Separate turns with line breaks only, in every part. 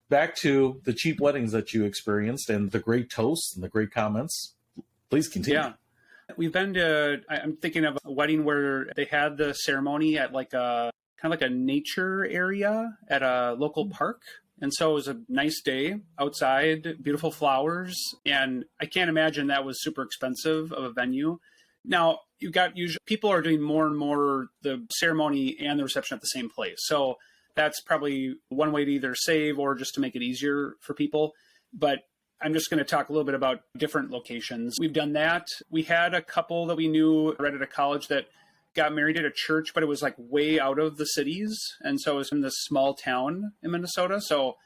back to the cheap weddings that you experienced and the great toasts and the great comments. Please continue.
Yeah. We've been to, I'm thinking of a wedding where they had the ceremony at like a kind of like a nature area at a local park. And so it was a nice day outside, beautiful flowers. And I can't imagine that was super expensive of a venue. Now, you got usually people are doing more and more the ceremony and the reception at the same place. So that's probably one way to either save or just to make it easier for people. But I'm just going to talk a little bit about different locations. We've done that. We had a couple that we knew right at a college that got married at a church, but it was like way out of the cities. And so it was in this small town in Minnesota. So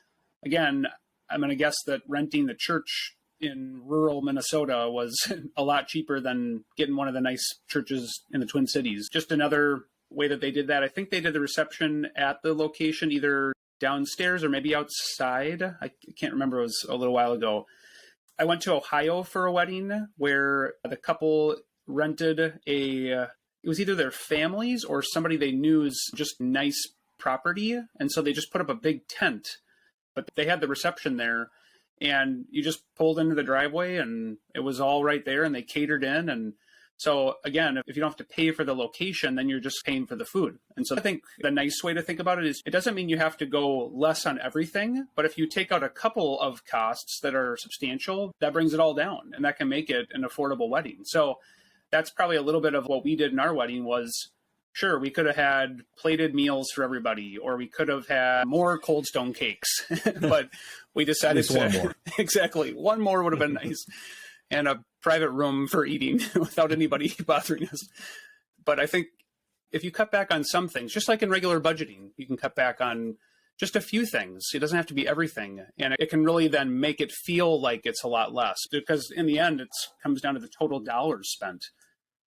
again, I'm going to guess that renting the church in rural Minnesota was a lot cheaper than getting one of the nice churches in the Twin Cities. Just another way that they did that. I think they did the reception at the location, either downstairs or maybe outside. I can't remember. It was a little while ago. I went to Ohio for a wedding where the couple rented it was either their families or somebody they knew's just nice property. And so they just put up a big tent, but they had the reception there and you just pulled into the driveway and it was all right there and they catered in. And so again, if you don't have to pay for the location, then you're just paying for the food. And so I think the nice way to think about it is it doesn't mean you have to go less on everything, but if you take out a couple of costs that are substantial, that brings it all down and that can make it an affordable wedding. So that's probably a little bit of what we did in our wedding was, sure, we could have had plated meals for everybody, or we could have had more Cold Stone cakes, but we decided to,
one more.
Exactly. One more would have been nice. And a private room for eating without anybody bothering us. But I think if you cut back on some things, just like in regular budgeting, you can cut back on just a few things. It doesn't have to be everything. And it can really then make it feel like it's a lot less because in the end, it comes down to the total dollars spent.